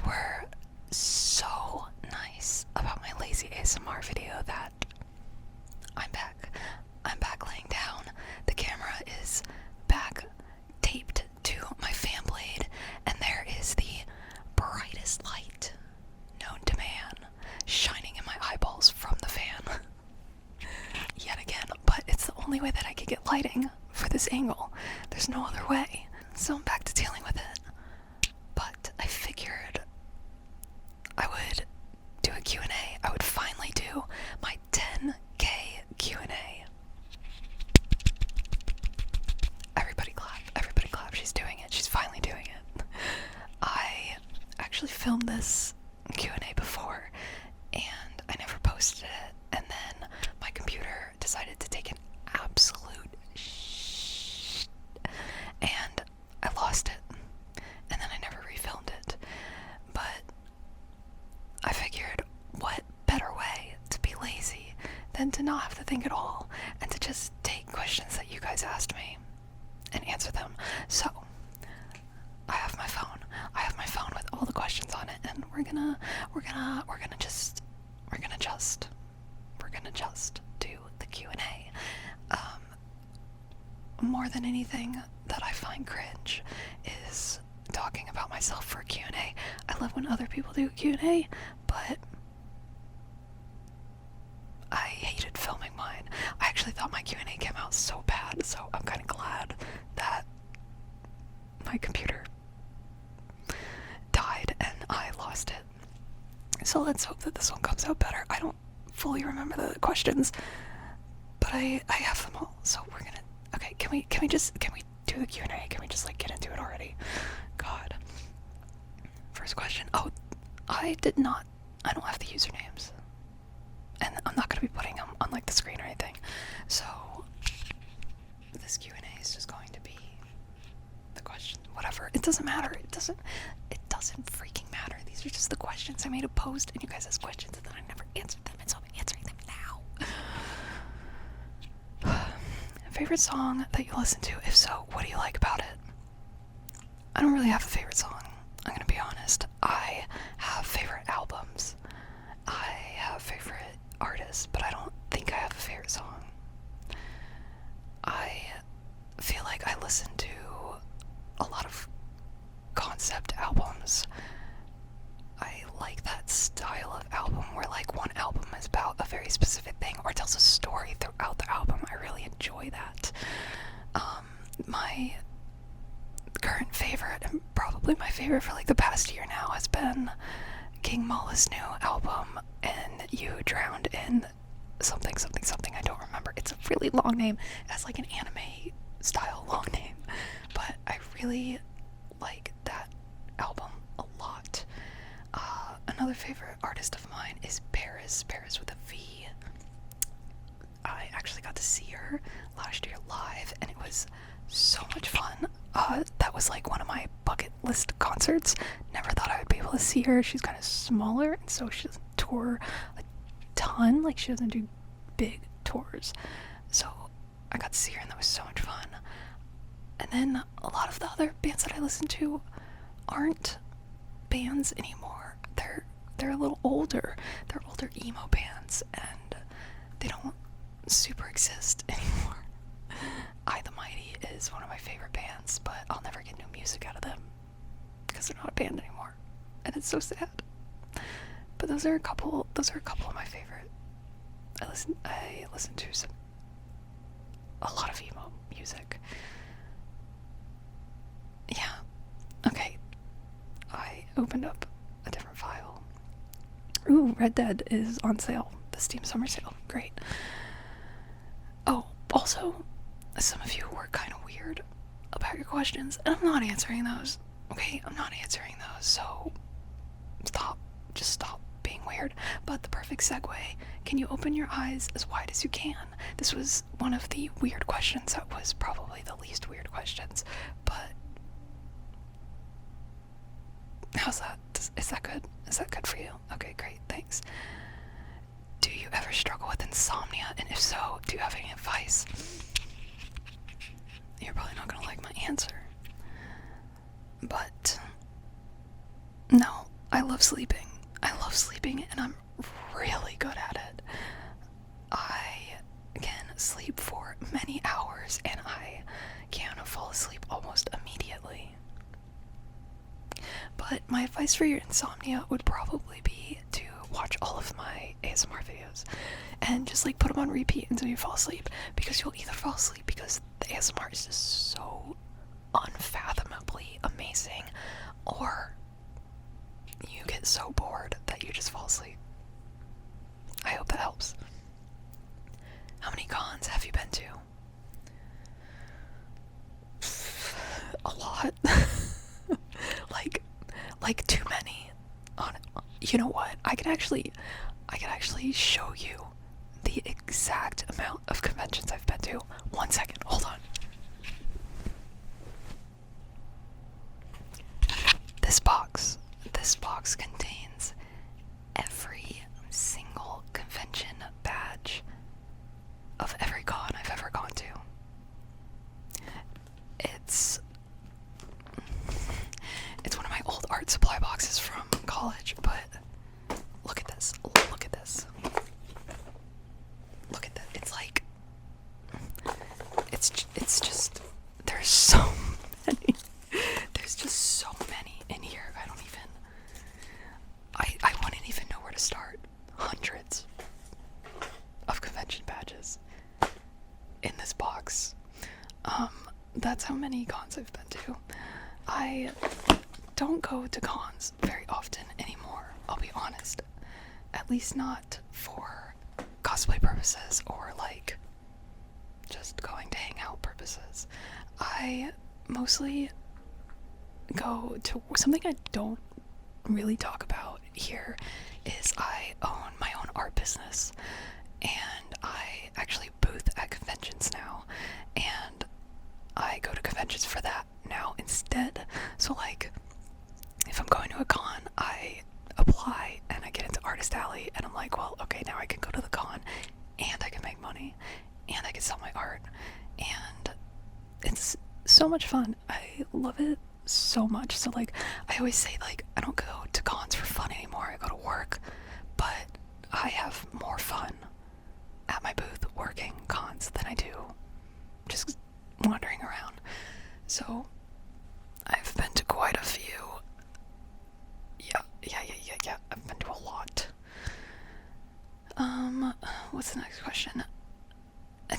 were so nice about my lazy ASMR video that I'm back. I'm back laying down. The camera is back taped to my fan blade, and there is the brightest light known to man shining in my eyeballs from the fan. Yet again, but it's the only way that I could get lighting for this angle. There's no other way. So I'm back to dealing with it. But I figured I would do a Q&A. I would finally do my 10K Q&A. Everybody clap, she's doing it. She's finally doing it. I actually filmed this Q&A before, and I never posted it, and then my computer decided to take an absolute and I lost it, and then I never refilmed it. But I figured, what better way to be lazy than to not have to think at all, and to just take questions that you guys asked me and answer them. So I have my phone with all the questions on it, and we're gonna just do the Q&A. More than anything that I find cringe is talking about myself for a Q&A. I love when other people do a Q&A, but I hated filming mine. I actually thought my Q&A came out so bad, so I'm kind of glad that my computer died and I lost it. So let's hope that this one comes out better. I don't fully remember the questions, but I have them all, so we're gonna. Okay, can we do the Q&A? Can we just like get into it already? God. First question. Oh, I don't have the usernames, and I'm not gonna be putting them on like the screen or anything. So this Q&A is just going to be the question. Whatever. It doesn't matter. It doesn't freaking matter. These are just the questions. I made a post and you guys asked questions and then I never answered them, and so I'm answering them now. Favorite song that you listen to? If so, what do you like about it? I don't really have a favorite song. I'm gonna be honest. I have favorite albums. I have favorite artists, but I don't think I have a favorite song. I feel like I listen to a lot of concept albums. I like that style of album where like one album is about a very specific thing or tells a story throughout the album. I really enjoy that. My current favorite, and probably my favorite for like the past year now, has been King Mala's new album, And You Drowned in something. I don't remember. It's a really long name. It has like an anime style long name, but I really like that album a lot. Another favorite artist of mine is Paris with a V. I actually got to see her last year live, and it was so much fun. That was like one of my bucket list concerts. Never thought I would be able to see her. She's kind of smaller, and so she doesn't tour a ton. Like, she doesn't do big tours. So I got to see her, and that was so much fun. And then a lot of the other bands that I listen to aren't bands anymore. They're a little older. They're older emo bands, and they don't super exist anymore. I the Mighty is one of my favorite bands, but I'll never get new music out of them because they're not a band anymore, and it's so sad. But those are a couple of my favorite. I listen to a lot of emo music. Yeah. Okay. I opened up a different file. Ooh, Red Dead is on sale. The Steam Summer Sale. Great. Oh, also, some of you were kind of weird about your questions, and I'm not answering those. Okay? I'm not answering those, so just stop being weird. But the perfect segue, can you open your eyes as wide as you can? This was one of the weird questions that was probably the least weird questions, but how's that? Is that good? Is that good for you? Okay, great, thanks. Do you ever struggle with insomnia? And if so, do you have any advice? You're probably not gonna like my answer, but no, I love sleeping. I love sleeping, and I'm really good at it. I can sleep for many hours, and I can fall asleep almost immediately. But my advice for your insomnia would probably be to watch all of my ASMR videos and just like put them on repeat until you fall asleep, because you'll either fall asleep because the ASMR is just so unfathomably amazing, or you get so bored that you just fall asleep. I hope that helps. How many cons have you been to? A lot. like too many. You know what? I could actually show you the exact amount of conventions I've been to. 1 second, hold on. This box contains every single convention badge of every con I've ever gone to. It's one of my old art supply boxes from college, but look at this. Look at this. Look at that. It's like it's just there's so many. There's just so many in here. I wouldn't even know where to start. Hundreds of convention badges in this box. That's how many cons I've been to. I don't go to cons very often anymore, I'll be honest. At least not for cosplay purposes or like just going to hang out purposes. I mostly go to something I don't really talk about here is I own my own art business, and I actually booth at conventions now, and I go to conventions for that now instead. So like if I'm going to a con, I apply and I get into Artist Alley, and I'm like, well, okay, now I can go to the con and I can make money and I can sell my art, and it's so much fun. I love it so much. So like I always say, like, I don't go to cons for fun anymore. I go to work, but I have more fun at my booth working cons than I do just wandering around. So I've been to quite a few. Yeah. I've been to a lot. What's the next question?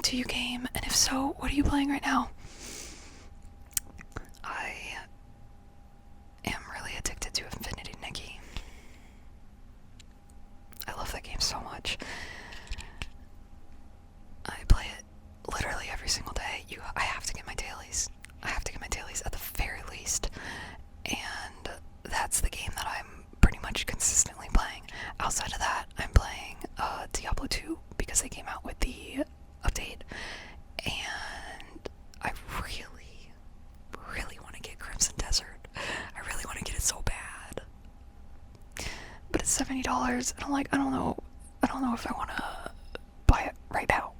Do you game? And if so, what are you playing right now? I am really addicted to Infinity Nikki. I love that game so much. I play it literally every single day. I have to get my dailies. I have to get my dailies at the very least. And that's the game that I'm pretty much consistently playing. Outside of that, I'm playing Diablo 2 because they came out with the update. And I really want to get Crimson Desert. I really want to get it so bad. But it's $70, and I'm like, I don't know if I want to buy it right now.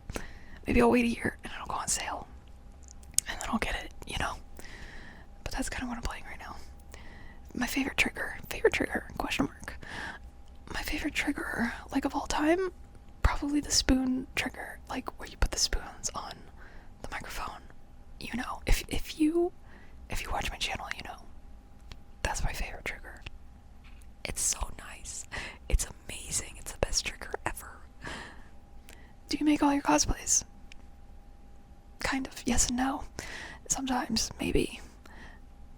Maybe I'll wait a year and it'll go on sale, and then I'll get it, you know. But that's kind of what I'm playing right now. My favorite trigger, question mark. My favorite trigger, like, of all time, probably the spoon trigger, like where you put the spoons on the microphone. You know, if you watch my channel, you know, that's my favorite trigger. It's so nice. It's amazing. It's the best trigger ever. Do you make all your cosplays? Kind of, yes and no. Sometimes, maybe.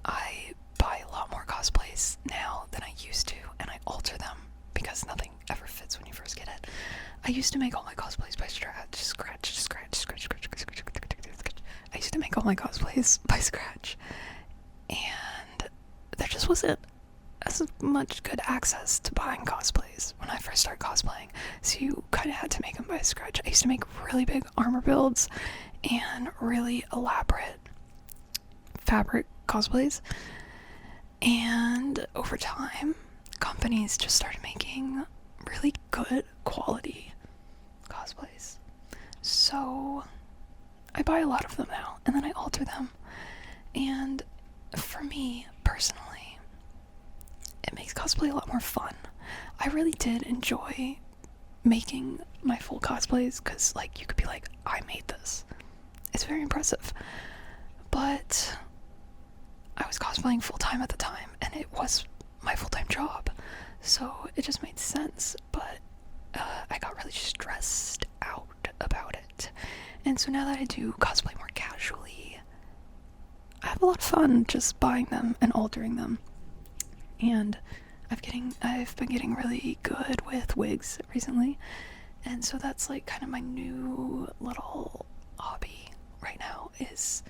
I buy a lot more cosplays now than I used to, and I alter them because nothing ever fits when you first get it. I used to make all my cosplays by scratch. I used to make all my cosplays by scratch, and there just wasn't as much good access to buying cosplays when I first started cosplaying, so you kind of had to make them by scratch. I used to make really big armor builds and really elaborate fabric cosplays, and over time companies just started making really good quality cosplays, so I buy a lot of them now and then I alter them. And for me personally, it makes cosplay cosplay a lot more fun. I really did enjoy making my full cosplays because, like, you could be like, I made this. It's very impressive. But I was cosplaying full-time at the time, and it was my full-time job. So it just made sense, but I got really stressed out about it. And so now that I do cosplay more casually, I have a lot of fun just buying them and altering them. And I've been getting really good with wigs recently, and so that's like kind of my new little hobby right now, is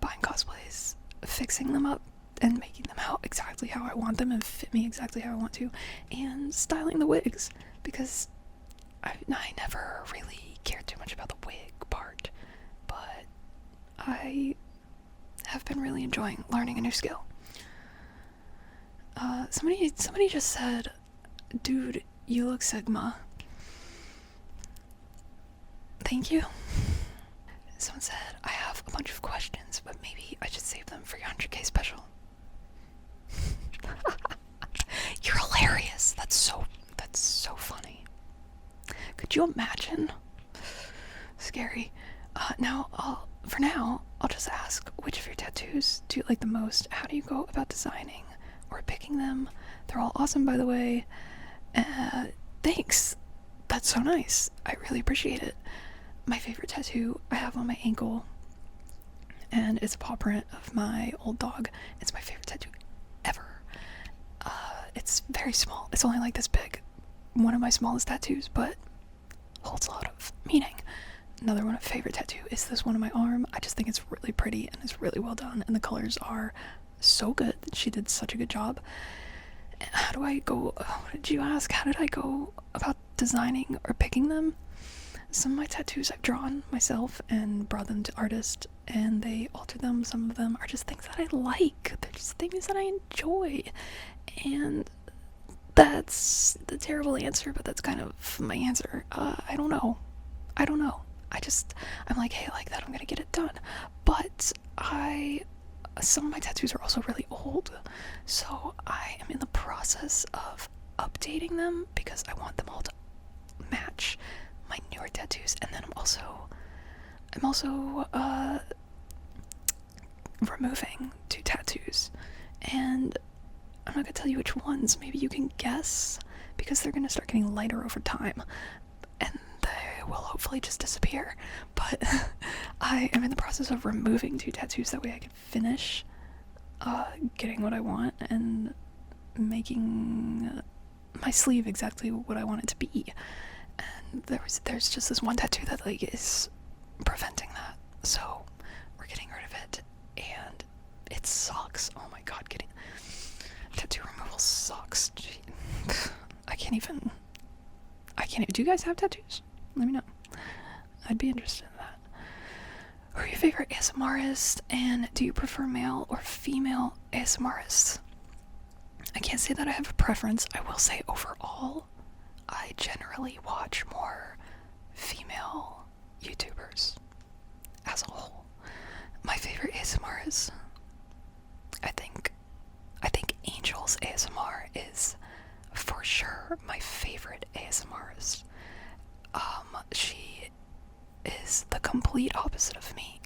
buying cosplays, fixing them up, and making them out exactly how I want them and fit me exactly how I want to, and styling the wigs, because I never really cared too much about the wig part, but I have been really enjoying learning a new skill. Somebody just said, dude, you look Sigma. Thank you. Someone said, I have a bunch of questions, but maybe I should save them for your 100k special. You're hilarious. That's so funny. Could you imagine? Scary. For now, I'll just ask, which of your tattoos do you like the most? How do you go about designing or picking them? They're all awesome, by the way. Thanks. That's so nice. I really appreciate it. My favorite tattoo I have on my ankle, and it's a paw print of my old dog. It's my favorite tattoo ever. It's very small. It's only like this big. One of my smallest tattoos, but holds a lot of meaning. Another one of my favorite tattoo is this one on my arm. I just think it's really pretty and it's really well done, and the colors are so good. She did such a good job. How do I go? What did you ask? How did I go about designing or picking them? Some of my tattoos I've drawn myself and brought them to artists, and they alter them. Some of them are just things that I like. They're just things that I enjoy. And that's the terrible answer, but that's kind of my answer. I don't know. I'm like, hey, I like that, I'm gonna get it done. But some of my tattoos are also really old, so I am in the process of updating them because I want them all to match my newer tattoos. And then I'm also removing 2 tattoos, and I'm not gonna tell you which ones. Maybe you can guess, because they're gonna start getting lighter over time, and they will hopefully just disappear. But I am in the process of removing 2 tattoos, that way I can finish getting what I want and making my sleeve exactly what I want it to be. And there's just this one tattoo that like is preventing that, so we're getting rid of it, and it sucks. Oh my god, getting tattoo removal sucks. I can't even. Do you guys have tattoos? Let me know. I'd be interested in that. Who are your favorite ASMRists, and do you prefer male or female ASMRists? I can't say that I have a preference. I will say overall, I generally watch more female YouTubers as a whole. My favorite ASMRist, I think Angel's ASMR is for sure my favorite ASMRist. She is the complete opposite of me.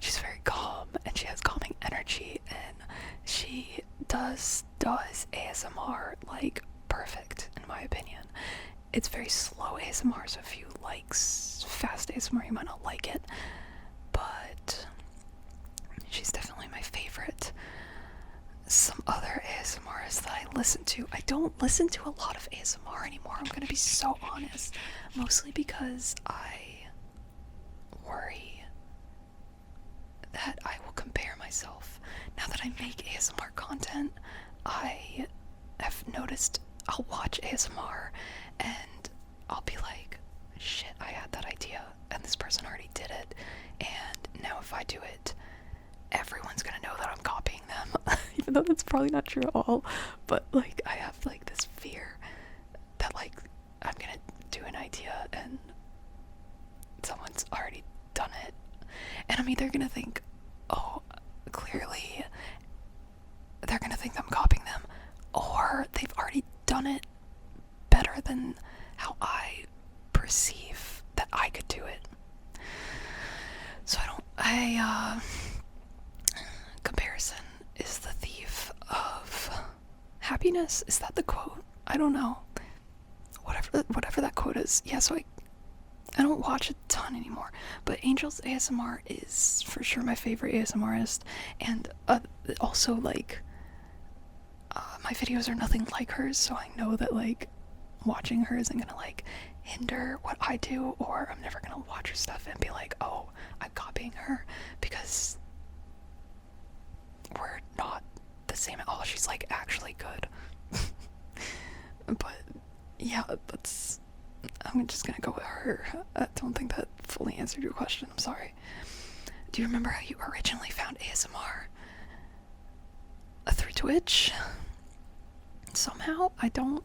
She's very calm, and she has calming energy, and she does ASMR like perfect, in my opinion. It's very slow ASMR, so if you like fast ASMR, you might not like it, but she's definitely my favorite. Some other ASMRs that I listen to, I don't listen to a lot of ASMR anymore, I'm gonna be so honest, mostly because I worry that I will compare myself. Now that I make ASMR content, I have noticed I'll watch ASMR and I'll be like, shit, I had that idea and this person already did it, and now if I do it, everyone's gonna know that I'm copying them. Even though that's probably not true at all, but like I have like this fear that like I'm gonna do an idea and someone's already done it, and I'm either gonna think, oh, clearly they're gonna think I'm copying them, done it better than how I perceive that I could do it. So comparison is the thief of happiness. Is that the quote? I don't know. Whatever that quote is. Yeah, so I don't watch a ton anymore, but Angel's ASMR is for sure my favorite ASMRist, and also like my videos are nothing like hers, so I know that like watching her isn't gonna like hinder what I do, or I'm never gonna watch her stuff and be like, oh, I'm copying her, because we're not the same at all. She's like actually good. But yeah, I'm just gonna go with her. I don't think that fully answered your question. I'm sorry. Do you remember how you originally found ASMR? Through Twitch? Somehow? I don't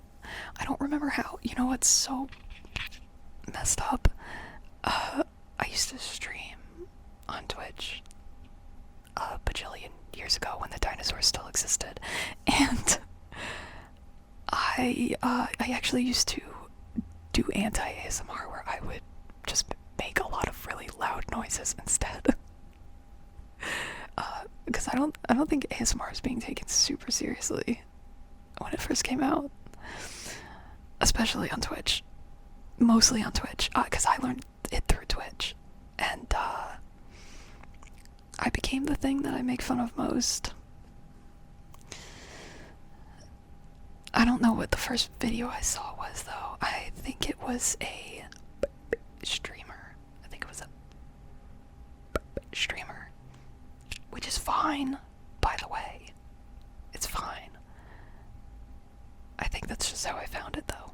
remember how. You know what's so messed up? I used to stream on Twitch a bajillion years ago when the dinosaurs still existed, and I actually used to do anti-ASMR where I would just make a lot of really loud noises instead. Because I don't think ASMR is being taken super seriously when it first came out, especially on Twitch. Mostly on Twitch, because I learned it through Twitch, and I became the thing that I make fun of most. I don't know what the first video I saw was, though. I think it was a streamer. I think it was a streamer. Which is fine, by the way. It's fine. I think that's just how I found it, though.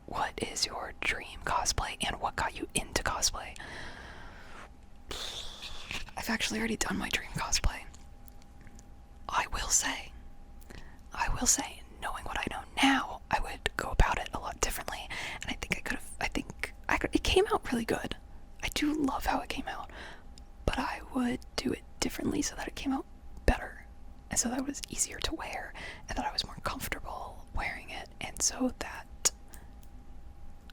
What is your dream cosplay, and what got you into cosplay? I've actually already done my dream cosplay. I will say, knowing what I know now, I would go about it a lot differently, and I think it came out really good. I do love how it came out, but I would do it differently so that it came out better, and so that it was easier to wear, and that I was more comfortable wearing it, and so that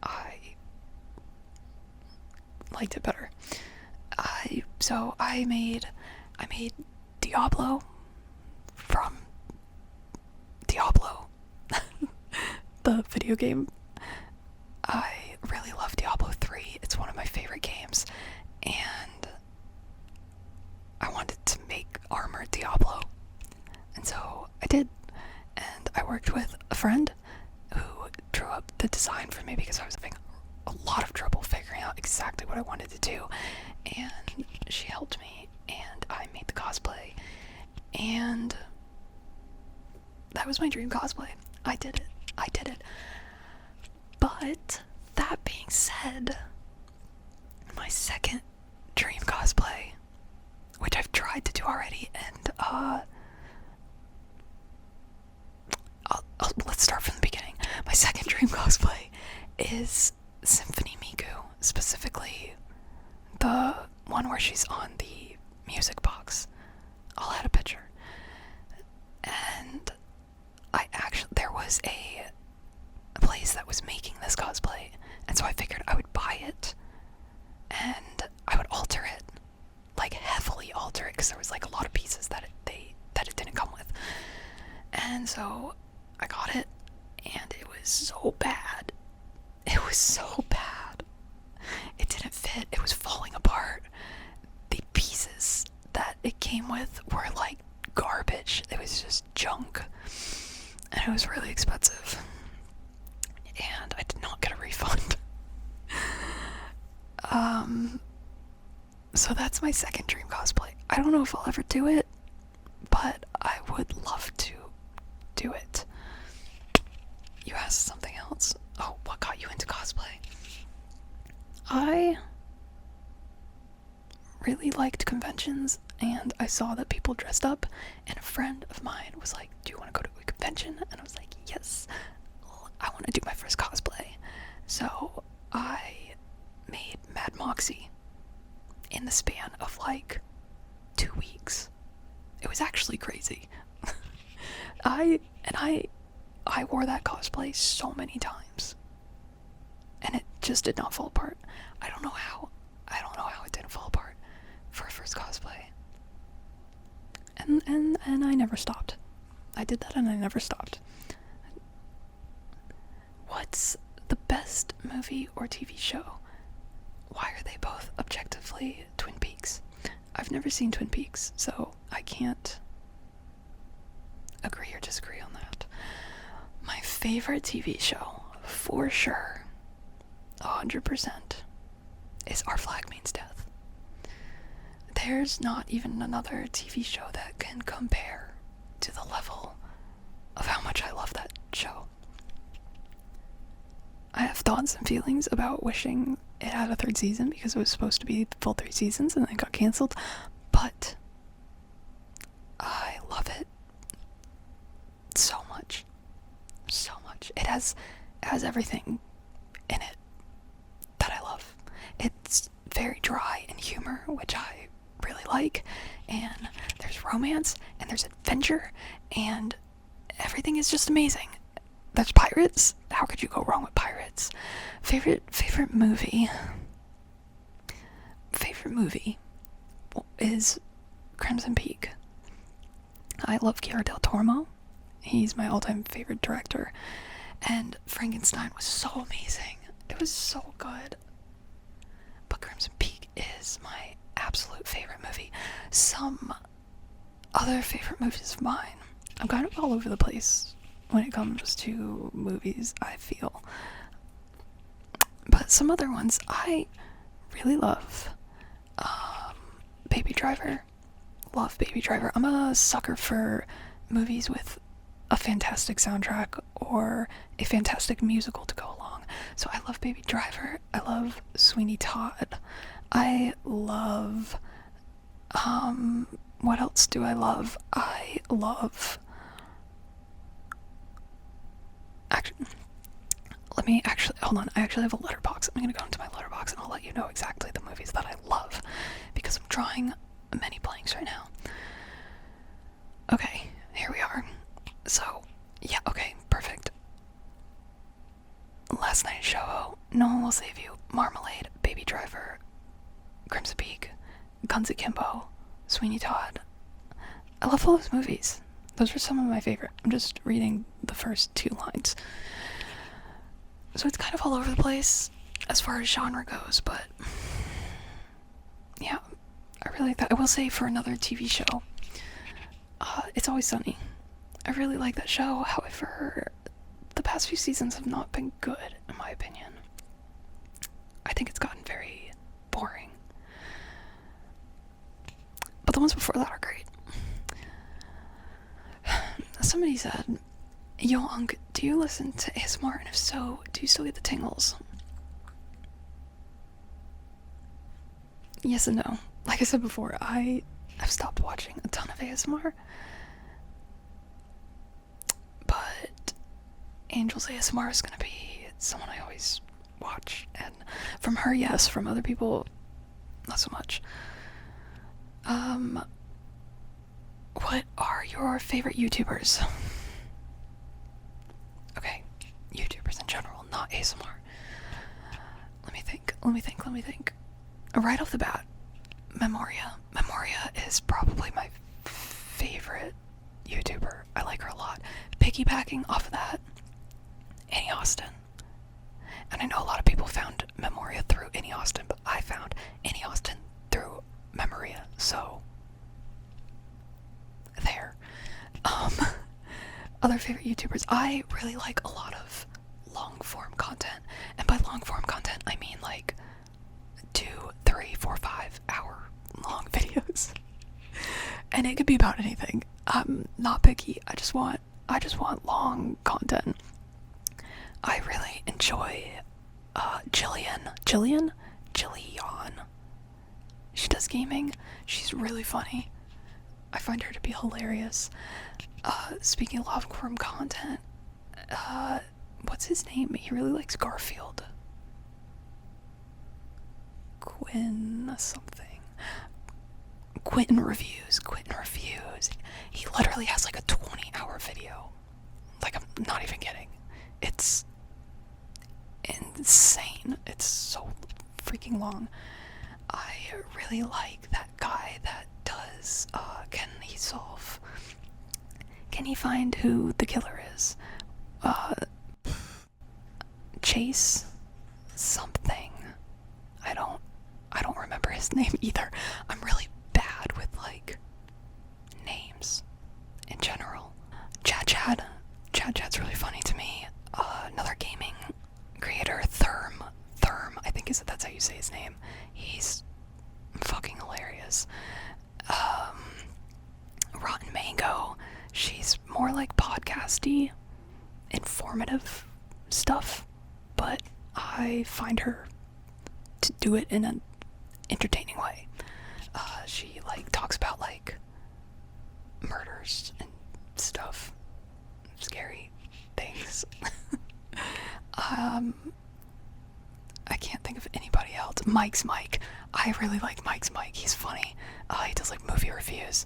I liked it better. I made Diablo from Diablo, the video game. I really love Diablo 3. It's one of my favorite games, and I wanted to make armored Diablo, and so I did. And I worked with a friend who drew up the design for me because I was having a lot of trouble figuring out exactly what I wanted to do, and she helped me, and I made the cosplay, and that was my dream cosplay. I did it. But that being said, my second dream cosplay, which I've tried to do already, and let's start from the beginning. My second dream cosplay is Symphony Miku, specifically the one where she's on the music box. I'll add a picture. And there was a place that was making this cosplay, and so I figured I would buy it, and I would alter it, like heavily alter it, because there was like a lot of pieces that it didn't come with. And so I got it, and it was so bad. It was so bad. It didn't fit. It was falling apart. The pieces that it came with were like garbage. It was just junk. And it was really expensive. And I did not get a refund. So that's my second dream cosplay. I don't know if I'll ever do it, but I would love to do it. You asked something else. Oh, what got you into cosplay? I really liked conventions, and I saw that people dressed up, and a friend of mine was like, do you want to go to a convention? And I was like, yes, I want to do my first cosplay. So I made Mad Moxie in the span of like 2 weeks. It was actually crazy. I And I wore that cosplay so many times. And it just did not fall apart. I don't know how. I don't know how it didn't fall apart for a first cosplay. And I never stopped. I did that and I never stopped. What's the best movie or TV show? Why are they both objectively Twin Peaks? I've never seen Twin Peaks, so I can't agree or disagree on that. My favorite TV show, for sure, 100%, is Our Flag Means Death. There's not even another TV show that can compare to the level of how much I love that show. I have thoughts and feelings about wishing it had a third season because it was supposed to be the full 3 seasons and then it got canceled, but I love it so much. So much. It has everything in it that I love. It's very dry in humor, which I really like, and there's romance, and there's adventure, and everything is just amazing. There's pirates. How could you go wrong with pirates? Favorite movie. Favorite movie is Crimson Peak. I love Guillermo del Toro. He's my all-time favorite director. And Frankenstein was so amazing. It was so good. But Crimson Peak is my absolute favorite movie. Some other favorite movies of mine. I'm kind of all over the place when it comes to movies, I feel. But some other ones I really love. Baby Driver. Love Baby Driver. I'm a sucker for movies with a fantastic soundtrack or a fantastic musical to go along. So I love Baby Driver. I love Sweeney Todd. I love what else do I love? I love hold on, I actually have a letterbox. I'm gonna go into my letterbox and I'll let you know exactly the movies that I love because I'm drawing many blanks right now. Okay, here we are. So, yeah, okay, perfect. Last Night Show, No One Will Save You, Marmalade, Baby Driver, Crimson Peak, Guns Akimbo, Sweeney Todd. I love all those movies. Those are some of my favorite. I'm just reading the first 2 lines. So it's kind of all over the place as far as genre goes, but yeah, I really like that. I will say for another TV show, It's Always Sunny. I really like that show, however, the past few seasons have not been good, in my opinion. I think it's gotten very boring. But the ones before that are great. Somebody said, "Yo, Unc, do you listen to ASMR? And if so, do you still get the tingles?" Yes and no. Like I said before, I've stopped watching a ton of ASMR. But Angel's ASMR is gonna be someone I always watch. And from her, yes. From other people, not so much. What are your favorite YouTubers? Okay, YouTubers in general, not ASMR. Let me think. Right off the bat, Memoria. Memoria is probably my favorite YouTuber. I like her a lot. Piggybacking off of that, Annie Austin. And I know a lot of people found Memoria through Annie Austin, but I found Annie Austin through Memoria, so there. Other favorite YouTubers. I really like a lot of long-form content, and by long-form content, I mean like 2, 3, 4, 5 hour long videos. And it could be about anything. I'm not picky. I just want long content. I really enjoy Jillian. She does gaming. She's really funny. I find her to be hilarious. Speaking of long-form content, what's his name? He really likes Garfield. Quinn something. Quentin Reviews. He literally has like a 20-hour video not even kidding. It's insane. It's so freaking long. I really like that guy that does, can he find who the killer is? Chase something. I don't remember his name either. I'm really bad with, like, names in general. Chad's really funny to me. Another gaming creator, Therm, I think that's how you say his name. He's fucking hilarious. Rotten Mango, she's more like podcasty, informative stuff, but I find her to do it in an entertaining way. She like talks about like murders and stuff, scary things. I can't think of anybody else. Mike's Mike. I really like Mike's Mike. He's funny. He does like movie reviews,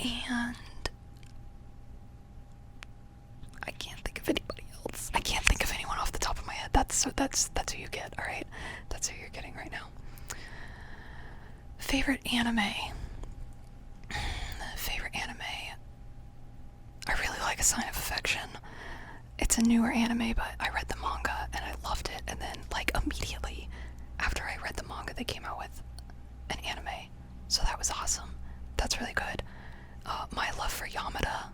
and I can't think of anybody else. I can't think of anyone off the top of my head. That's who you get. All right, that's who you're getting right now. Favorite anime. Favorite anime. I really like A Sign of Affection. It's a newer anime, but I read the manga and I loved it. And then, like, immediately after I read the manga, they came out with an anime. So that was awesome. That's really good. My Love for Yamada.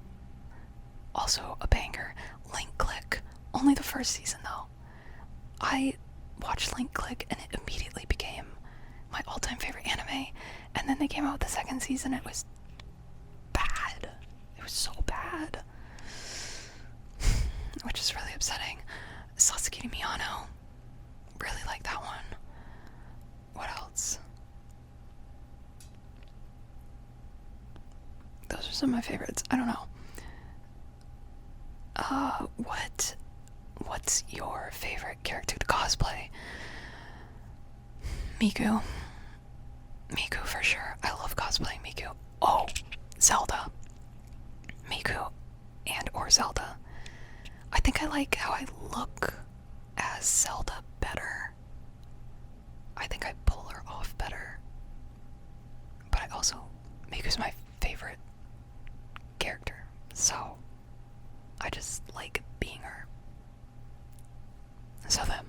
Also a banger. Link Click. Only the first season, though. I watched Link Click and it immediately became my all-time favorite anime. And then they came out with the second season. It was bad. It was so bad. Which is really upsetting. Sasuke to Miyano. Really like that one. What else? Those are some of my favorites. I don't know. What's your favorite character to cosplay? Miku. Miku for sure. I love cosplaying Miku. Oh, Zelda. Miku and or Zelda. I think I like how I look as Zelda better. I think I pull her off better. But I also, Miku's my favorite character, so I just like being her. So them.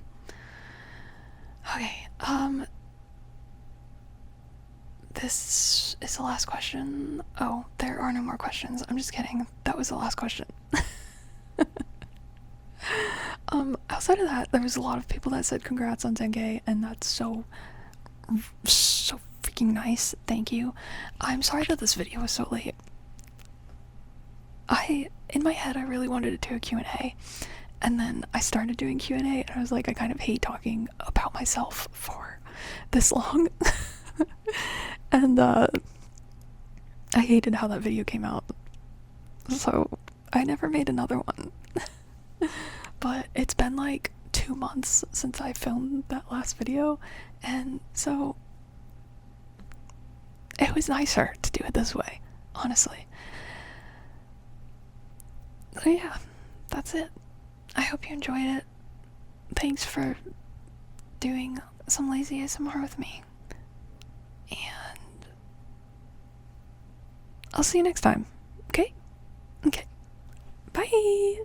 Okay, this is the last question. Oh, there are no more questions. I'm just kidding. That was the last question. Outside of that, there was a lot of people that said congrats on 10K, and that's so freaking nice. Thank you. I'm sorry that this video was so late. In my head, I really wanted to do a Q&A, and then I started doing Q&A, and I was like, I kind of hate talking about myself for this long. And, I hated how that video came out. So, I never made another one. But it's been like 2 months since I filmed that last video, and so it was nicer to do it this way, honestly. So yeah, that's it. I hope you enjoyed it. Thanks for doing some lazy ASMR with me. And I'll see you next time. Okay? Okay. Bye!